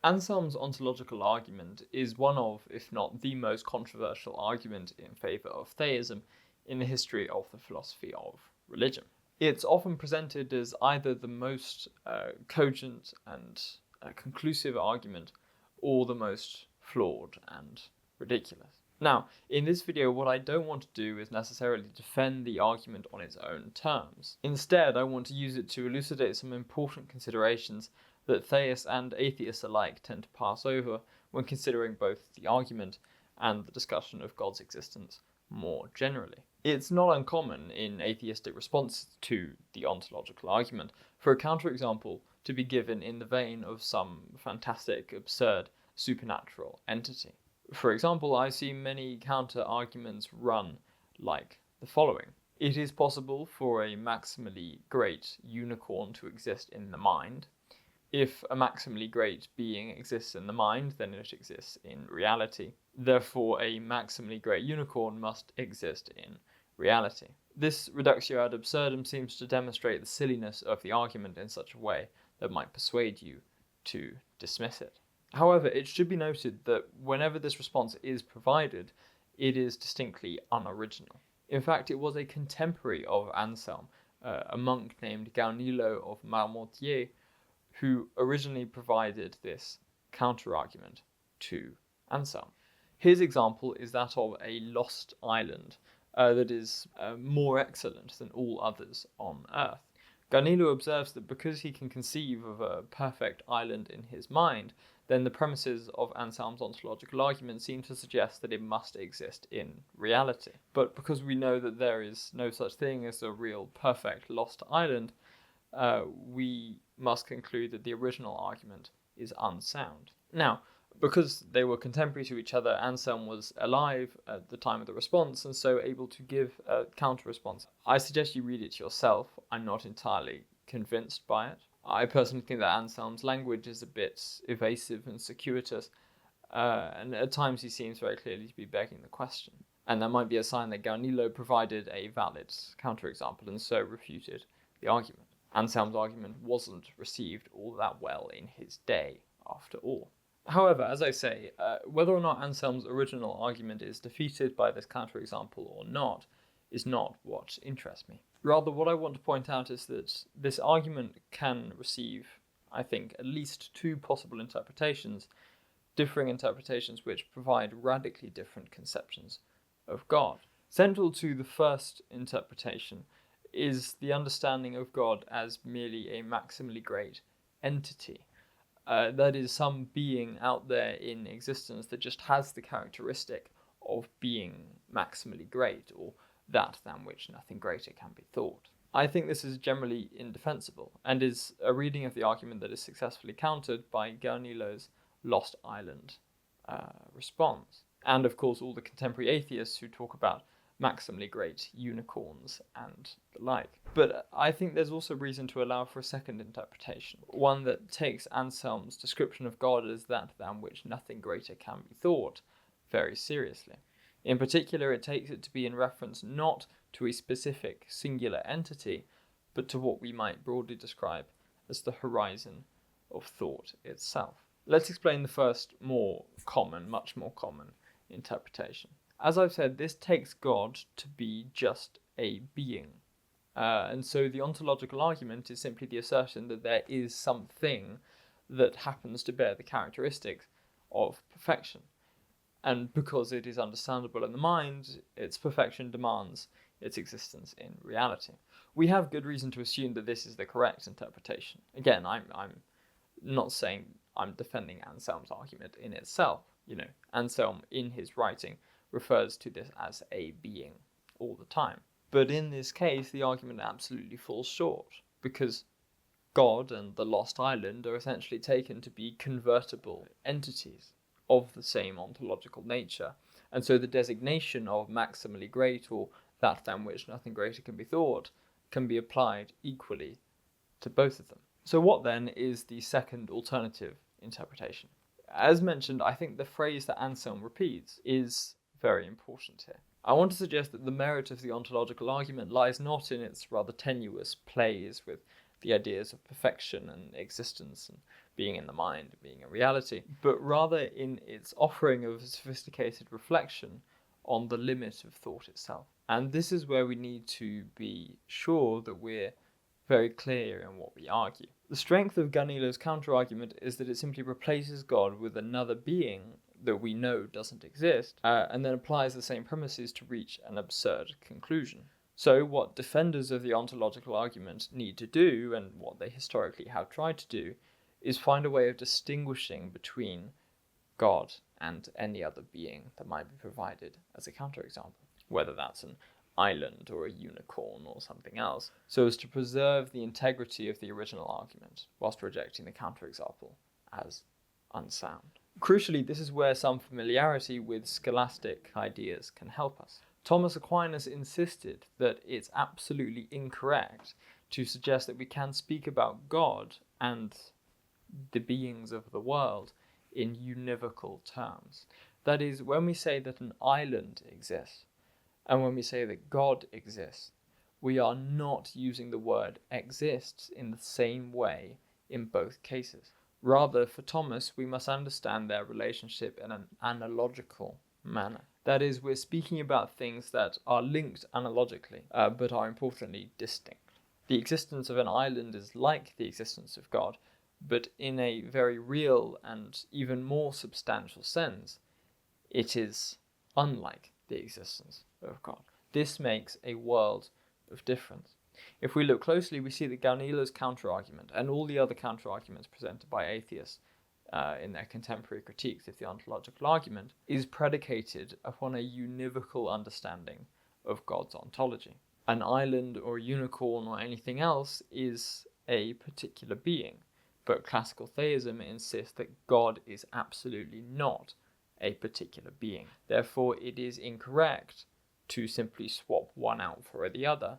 Anselm's ontological argument is one of, if not the most controversial argument in favour of theism in the history of the philosophy of religion. It's often presented as either the most cogent and conclusive argument or the most flawed and ridiculous. Now, in this video, what I don't want to do is necessarily defend the argument on its own terms. Instead, I want to use it to elucidate some important considerations that theists and atheists alike tend to pass over when considering both the argument and the discussion of God's existence more generally. It's not uncommon in atheistic responses to the ontological argument for a counterexample to be given in the vein of some fantastic, absurd, supernatural entity. For example, I see many counter-arguments run like the following. It is possible for a maximally great unicorn to exist in the mind. If a maximally great being exists in the mind, then it exists in reality. Therefore, a maximally great unicorn must exist in reality. This reductio ad absurdum seems to demonstrate the silliness of the argument in such a way that might persuade you to dismiss it. However, it should be noted that whenever this response is provided, it is distinctly unoriginal. In fact, it was a contemporary of Anselm, a monk named Gaunilo of Marmoutier, who originally provided this counter-argument to Anselm. His example is that of a lost island that is more excellent than all others on earth. Gaunilo observes that because he can conceive of a perfect island in his mind, then the premises of Anselm's ontological argument seem to suggest that it must exist in reality. But because we know that there is no such thing as a real perfect lost island, we must conclude that the original argument is unsound. Now, because they were contemporary to each other, Anselm was alive at the time of the response and so able to give a counter-response. I suggest you read it yourself. I'm not entirely convinced by it. I personally think that Anselm's language is a bit evasive and circuitous, and at times he seems very clearly to be begging the question. And that might be a sign that Gaunilo provided a valid counterexample and so refuted the argument. Anselm's argument wasn't received all that well in his day, after all. However, as I say, whether or not Anselm's original argument is defeated by this counterexample or not is not what interests me. Rather, what I want to point out is that this argument can receive, I think, at least two possible interpretations, differing interpretations which provide radically different conceptions of God. Central to the first interpretation is the understanding of God as merely a maximally great entity. That is, some being out there in existence that just has the characteristic of being maximally great, or that than which nothing greater can be thought. I think this is generally indefensible, and is a reading of the argument that is successfully countered by Gaunilo's Lost Island response. And of course all the contemporary atheists who talk about maximally great unicorns and the like. But I think there's also reason to allow for a second interpretation, one that takes Anselm's description of God as that than which nothing greater can be thought very seriously. In particular, it takes it to be in reference not to a specific singular entity, but to what we might broadly describe as the horizon of thought itself. Let's explain the first much more common interpretation. As I've said, this takes God to be just a being. And so the ontological argument is simply the assertion that there is something that happens to bear the characteristics of perfection. And because it is understandable in the mind, its perfection demands its existence in reality. We have good reason to assume that this is the correct interpretation. Again, I'm not saying I'm defending Anselm's argument in itself. Anselm, in his writing, refers to this as a being all the time. But in this case, the argument absolutely falls short, because God and the Lost Island are essentially taken to be convertible entities of the same ontological nature, and so the designation of maximally great, or that than which nothing greater can be thought, can be applied equally to both of them. So what then is the second alternative interpretation? As mentioned, I think the phrase that Anselm repeats is very important here. I want to suggest that the merit of the ontological argument lies not in its rather tenuous plays with the ideas of perfection and existence and being in the mind, being in reality, but rather in its offering of sophisticated reflection on the limit of thought itself. And this is where we need to be sure that we're very clear in what we argue. The strength of Ganilo's counter-argument is that it simply replaces God with another being that we know doesn't exist, and then applies the same premises to reach an absurd conclusion. So what defenders of the ontological argument need to do, and what they historically have tried to do, is find a way of distinguishing between God and any other being that might be provided as a counterexample, whether that's an island or a unicorn or something else, so as to preserve the integrity of the original argument whilst rejecting the counterexample as unsound. Crucially, this is where some familiarity with scholastic ideas can help us. Thomas Aquinas insisted that it's absolutely incorrect to suggest that we can speak about God and the beings of the world in univocal terms. That is, when we say that an island exists, and when we say that God exists, we are not using the word exists in the same way in both cases. Rather, for Thomas, we must understand their relationship in an analogical manner. That is, we're speaking about things that are linked analogically, but are importantly distinct. The existence of an island is like the existence of God, but in a very real and even more substantial sense, it is unlike the existence of God. This makes a world of difference. If we look closely, we see that Ganilo's counter-argument, and all the other counter-arguments presented by atheists in their contemporary critiques of the ontological argument, is predicated upon a univocal understanding of God's ontology. An island or a unicorn or anything else is a particular being, but classical theism insists that God is absolutely not a particular being. Therefore, it is incorrect to simply swap one out for the other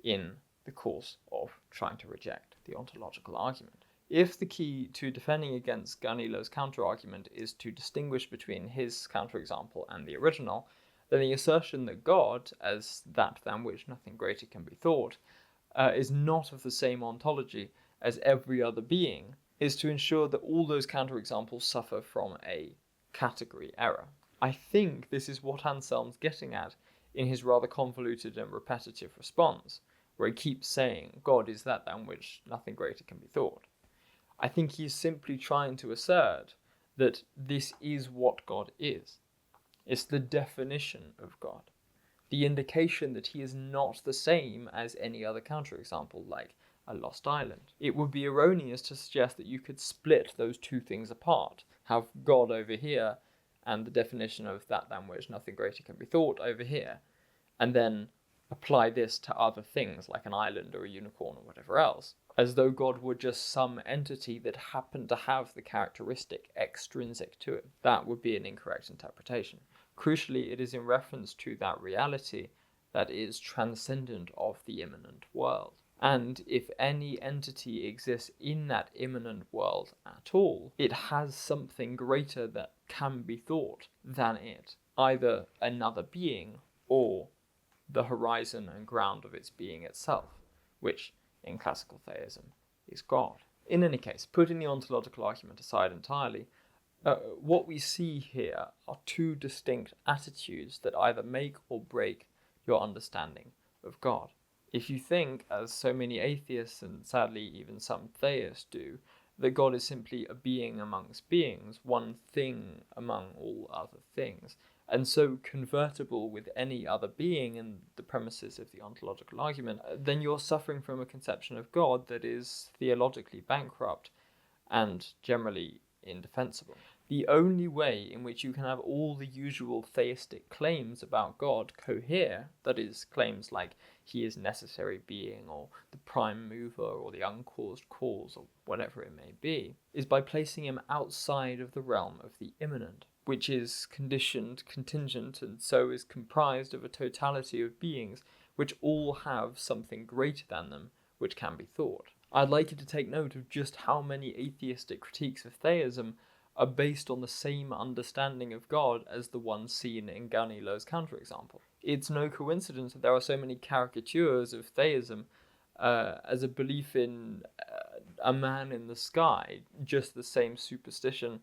in the course of trying to reject the ontological argument. If the key to defending against Ganilo's counter-argument is to distinguish between his counterexample and the original, then the assertion that God, as that than which nothing greater can be thought, is not of the same ontology as every other being, is to ensure that all those counterexamples suffer from a category error. I think this is what Anselm's getting at in his rather convoluted and repetitive response, where he keeps saying, God is that than which nothing greater can be thought. I think he's simply trying to assert that this is what God is. It's the definition of God, the indication that he is not the same as any other counterexample, like a lost island. It would be erroneous to suggest that you could split those two things apart, have God over here and the definition of that than which nothing greater can be thought over here, and then apply this to other things like an island or a unicorn or whatever else, as though God were just some entity that happened to have the characteristic extrinsic to it. That would be an incorrect interpretation. Crucially, it is in reference to that reality that is transcendent of the imminent world. And if any entity exists in that imminent world at all, it has something greater that can be thought than it, either another being or the horizon and ground of its being itself, which in classical theism is God. In any case, putting the ontological argument aside entirely, what we see here are two distinct attitudes that either make or break your understanding of God. If you think, as so many atheists and sadly even some theists do, that God is simply a being amongst beings, one thing among all other things, and so convertible with any other being in the premises of the ontological argument, then you're suffering from a conception of God that is theologically bankrupt and generally indefensible. The only way in which you can have all the usual theistic claims about God cohere, that is, claims like he is necessary being, or the prime mover, or the uncaused cause, or whatever it may be, is by placing him outside of the realm of the imminent, which is conditioned, contingent, and so is comprised of a totality of beings which all have something greater than them which can be thought. I'd like you to take note of just how many atheistic critiques of theism are based on the same understanding of God as the one seen in Ganilo's counterexample. It's no coincidence that there are so many caricatures of theism as a belief in a man in the sky just the same superstition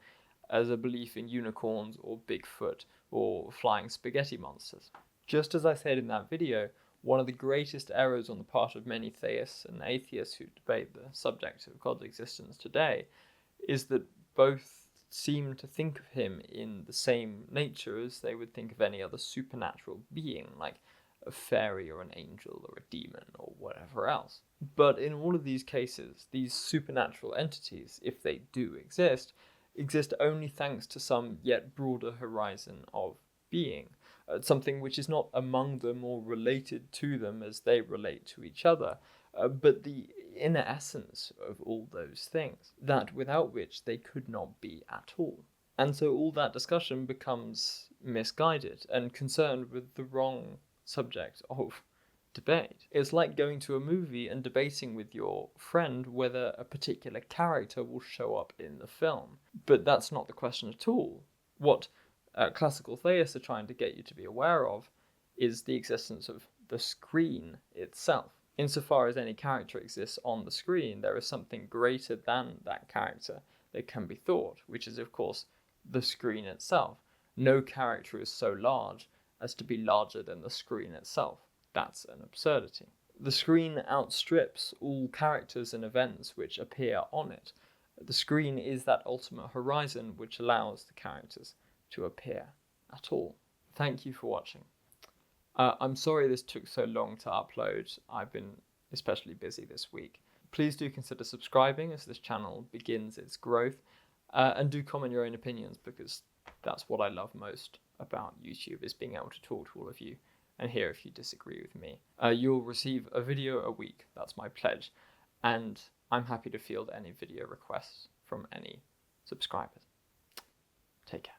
as a belief in unicorns or Bigfoot or flying spaghetti monsters. Just as I said in that video, one of the greatest errors on the part of many theists and atheists who debate the subject of God's existence today is that both seem to think of him in the same nature as they would think of any other supernatural being, like a fairy or an angel or a demon or whatever else. But in all of these cases, these supernatural entities, if they do exist only thanks to some yet broader horizon of being, something which is not among them or related to them as they relate to each other, but the inner essence of all those things, that without which they could not be at all. And so all that discussion becomes misguided and concerned with the wrong subject of debate. It's like going to a movie and debating with your friend whether a particular character will show up in the film. But that's not the question at all. What classical theists are trying to get you to be aware of is the existence of the screen itself. Insofar as any character exists on the screen, there is something greater than that character that can be thought, which is, of course, the screen itself. No character is so large as to be larger than the screen itself. That's an absurdity. The screen outstrips all characters and events which appear on it. The screen is that ultimate horizon which allows the characters to appear at all. Thank you for watching. I'm sorry this took so long to upload. I've been especially busy this week. Please do consider subscribing as this channel begins its growth, and do comment your own opinions, because that's what I love most about YouTube, is being able to talk to all of you and hear if you disagree with me. You'll receive a video a week, that's my pledge, and I'm happy to field any video requests from any subscribers. Take care.